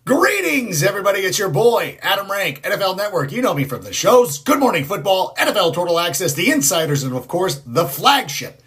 Greetings, everybody. It's your boy, Adam Rank, NFL Network. You know me from the shows Good Morning Football, NFL Total Access, The Insiders, and of course, the flagship,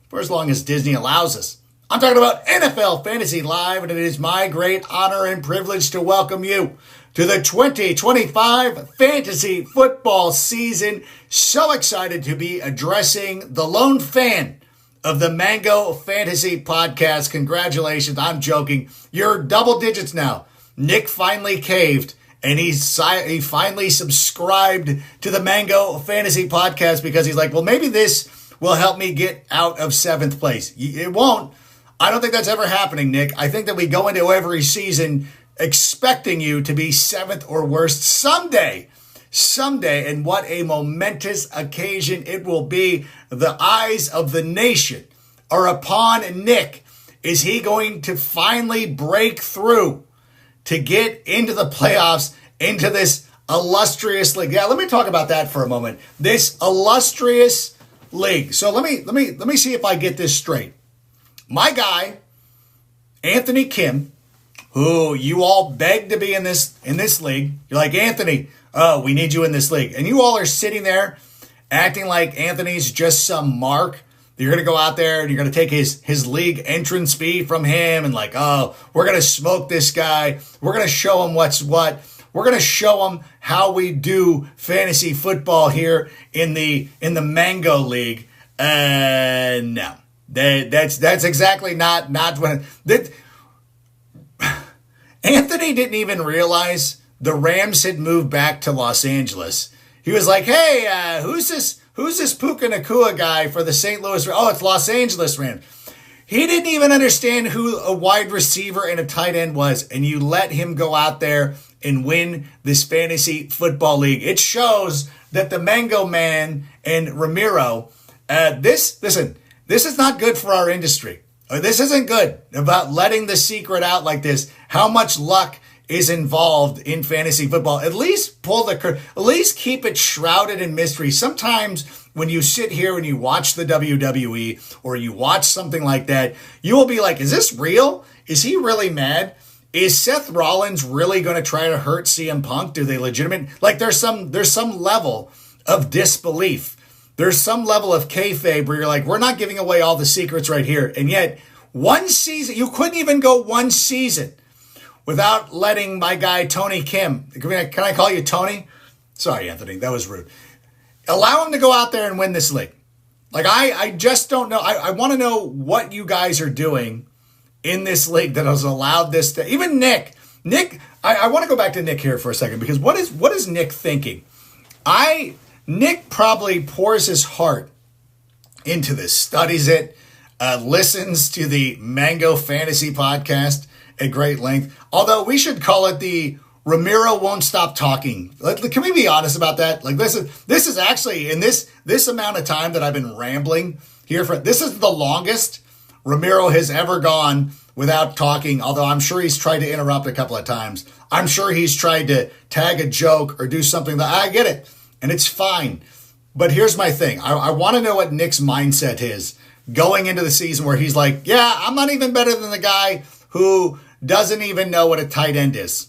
for as long as Disney allows us. I'm talking about NFL Fantasy Live, and it is my great honor and privilege to welcome you to the 2025 fantasy football season. So excited to be addressing the lone fan of the Mango Fantasy Podcast. Congratulations. I'm joking. You're double digits now. Nick finally caved, and he finally subscribed to the Mango Fantasy Podcast because he's like, well, maybe this will help me get out of 7th place. It won't. I don't think that's ever happening, Nick. I think that we go into every season expecting you to be 7th or worse someday, and what a momentous occasion it will be. The eyes of the nation are upon Nick. Is he going to finally break through to get into the playoffs, into this illustrious league? Yeah, let me talk about that for a moment. This illustrious league. So let me see if I get this straight. My guy, Anthony Kim, who you all begged to be in this league. You're like, Anthony, we need you in this league. And you all are sitting there acting like Anthony's just some mark. You're going to go out there and you're going to take his league entrance fee from him and like, oh, we're going to smoke this guy. We're going to show him what's what. We're going to show him how we do fantasy football here in the Mango League. No, that's exactly not what Anthony didn't even realize the Rams had moved back to Los Angeles. He was like, hey, who's this Puka Nacua guy for the St. Louis? Oh, it's Los Angeles Rams. He didn't even understand who a wide receiver and a tight end was, and you let him go out there and win this fantasy football league. It shows that the Mango Man and Ramiro, this is not good for our industry. This isn't good about letting the secret out like this. How much luck is involved in fantasy football? At least at least keep it shrouded in mystery. Sometimes when you sit here and you watch the WWE or you watch something like that, you will be like, is this real? Is he really mad? Is Seth Rollins really going to try to hurt CM Punk? Do they legitimate? Like there's some level of disbelief. There's some level of kayfabe where you're like, we're not giving away all the secrets right here. And yet one season, you couldn't even go one season without letting my guy Tony Kim, can I call you Tony? Sorry, Anthony, that was rude. Allow him to go out there and win this league. Like, I just don't know. I want to know what you guys are doing in this league that has allowed this to, even Nick, I want to go back to Nick here for a second, because what is Nick thinking? Nick probably pours his heart into this, studies it, listens to the Mango Fantasy Podcast at great length. Although we should call it the Ramiro Won't Stop Talking. Can we be honest about that? Like this is actually in this amount of time that I've been rambling here this is the longest Ramiro has ever gone without talking. Although I'm sure he's tried to interrupt a couple of times. I'm sure he's tried to tag a joke or do something that I get it. And it's fine. But here's my thing. I want to know what Nick's mindset is going into the season where he's like, yeah, I'm not even better than the guy who doesn't even know what a tight end is.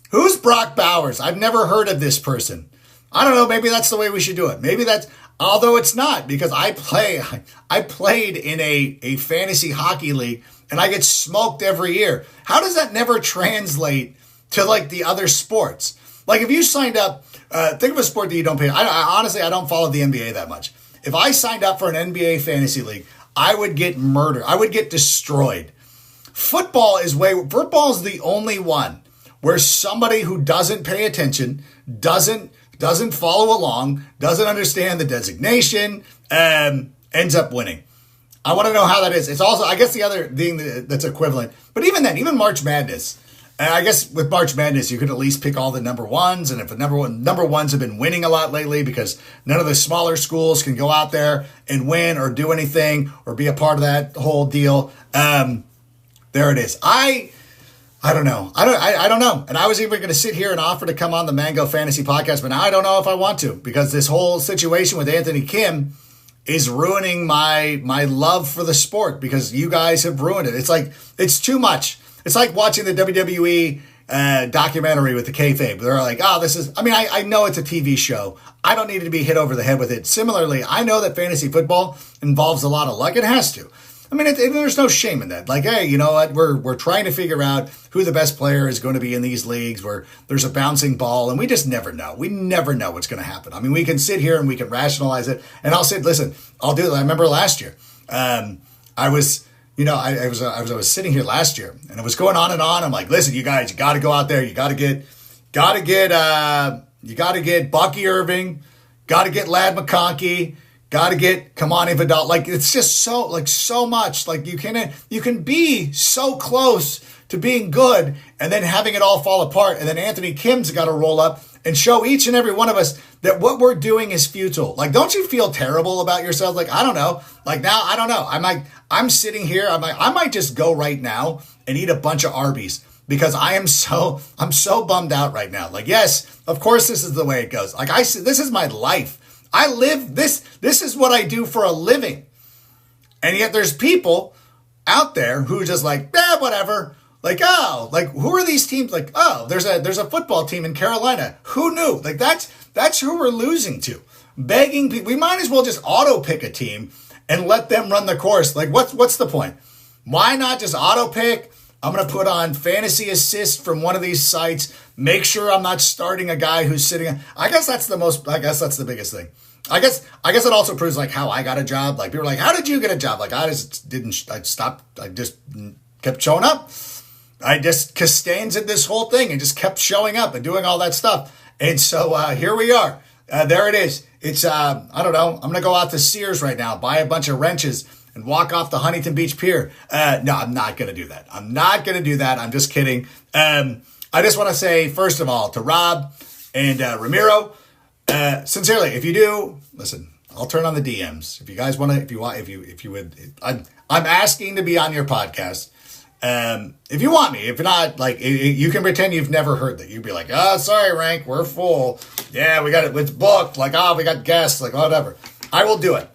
Who's Brock Bowers? I've never heard of this person. I don't know. Maybe that's the way we should do it. Maybe that's, although it's not, because I played in a fantasy hockey league and I get smoked every year. How does that never translate to like the other sports? Like if you signed up, think of a sport that you don't pay. Honestly, I don't follow the NBA that much. If I signed up for an NBA fantasy league, I would get murdered. I would get destroyed. Football is the only one where somebody who doesn't pay attention, doesn't follow along, doesn't understand the designation, ends up winning. I want to know how that is. It's also, I guess, the other thing that's equivalent. But even then, even March Madness, I guess with March Madness, you could at least pick all the number ones. And if the number ones have been winning a lot lately because none of the smaller schools can go out there and win or do anything or be a part of that whole deal. There it is. I don't know. I don't know. And I was even going to sit here and offer to come on the Mango Fantasy Podcast, but now I don't know if I want to, because this whole situation with Anthony Kim is ruining my love for the sport, because you guys have ruined it. It's like, it's too much. It's like watching the WWE documentary with the kayfabe. They're like, oh, this is, I know it's a TV show. I don't need to be hit over the head with it. Similarly, I know that fantasy football involves a lot of luck. It has to. There's no shame in that. Like, hey, you know what? We're trying to figure out who the best player is going to be in these leagues where there's a bouncing ball, and we just never know. We never know what's going to happen. We can sit here and we can rationalize it, and I'll say, listen, I'll do it. I remember last year, I was sitting here last year, and it was going on and on. I'm like, listen, you guys, you got to go out there. You got to get Bucky Irving, got to get Ladd McConkey. Got to get Kamani Vidal. Like, it's just so much. Like, you can be so close to being good and then having it all fall apart. And then Anthony Kim's got to roll up and show each and every one of us that what we're doing is futile. Like, don't you feel terrible about yourself? Like, I don't know. Like, now, I don't know. I'm sitting here. I might just go right now and eat a bunch of Arby's because I'm so bummed out right now. Like, yes, of course, this is the way it goes. Like, this is my life. I live this. This is what I do for a living. And yet there's people out there who just like, whatever. Like, oh, like, who are these teams? Like, oh, there's a football team in Carolina. Who knew? Like, that's who we're losing to. Begging people. We might as well just auto pick a team and let them run the course. Like, what's the point? Why not just auto pick? I'm going to put on fantasy assist from one of these sites. Make sure I'm not starting a guy who's sitting. I guess that's the biggest thing. I guess it also proves like how I got a job. Like, people are like, how did you get a job? Like, I just kept showing up. I just Costanza'd this whole thing and just kept showing up and doing all that stuff. And so here we are. There it is. It's, I don't know. I'm going to go out to Sears right now, buy a bunch of wrenches and walk off the Huntington Beach Pier. No, I'm not going to do that. I'm just kidding. I just want to say, first of all, to Rob and Ramiro, sincerely, if you do, listen, I'll turn on the DMs. If you guys want to, if you would, I'm asking to be on your podcast. If you want me, if not, like, you can pretend you've never heard that. You'd be like, oh, sorry, Rank, we're full. Yeah, we got it. It's booked. Like, oh, we got guests, like, whatever. I will do it.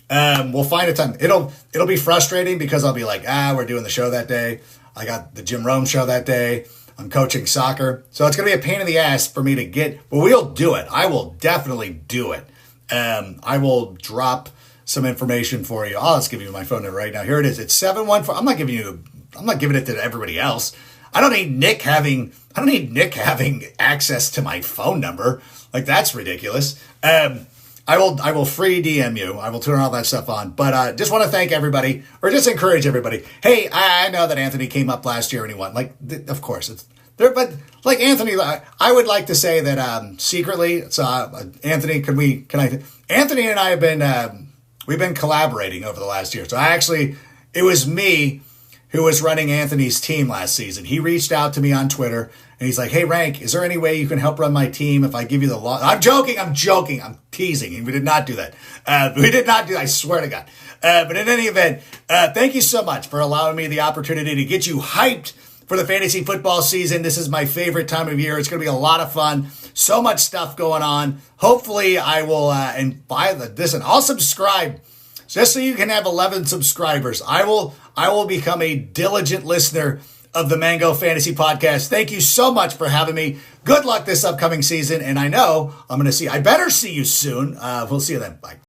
We'll find a time. It'll be frustrating because I'll be like, we're doing the show that day. I got the Jim Rome show that day. I'm coaching soccer. So it's going to be a pain in the ass for me to get, but we'll do it. I will definitely do it. I will drop some information for you. I'll just give you my phone number right now. Here it is. It's 714. I'm not giving it to everybody else. I don't need Nick having access to my phone number. Like, that's ridiculous. I will free DM you. I will turn all that stuff on. But just want to thank everybody, or just encourage everybody. Hey, I know that Anthony came up last year and he won. Like, of course, it's there. But like Anthony, I would like to say that secretly, Anthony, Anthony and I have been we've been collaborating over the last year. So it was me who was running Anthony's team last season. He reached out to me on Twitter, and he's like, hey, Rank, is there any way you can help run my team if I give you the law? I'm joking, I'm teasing. We did not do that. I swear to God. But in any event, thank you so much for allowing me the opportunity to get you hyped for the fantasy football season. This is my favorite time of year. It's going to be a lot of fun. So much stuff going on. Hopefully I will, listen, I'll subscribe just so you can have 11 subscribers. I will become a diligent listener of the Mango Fantasy Podcast. Thank you so much for having me. Good luck this upcoming season. And I know I better see you soon. We'll see you then. Bye.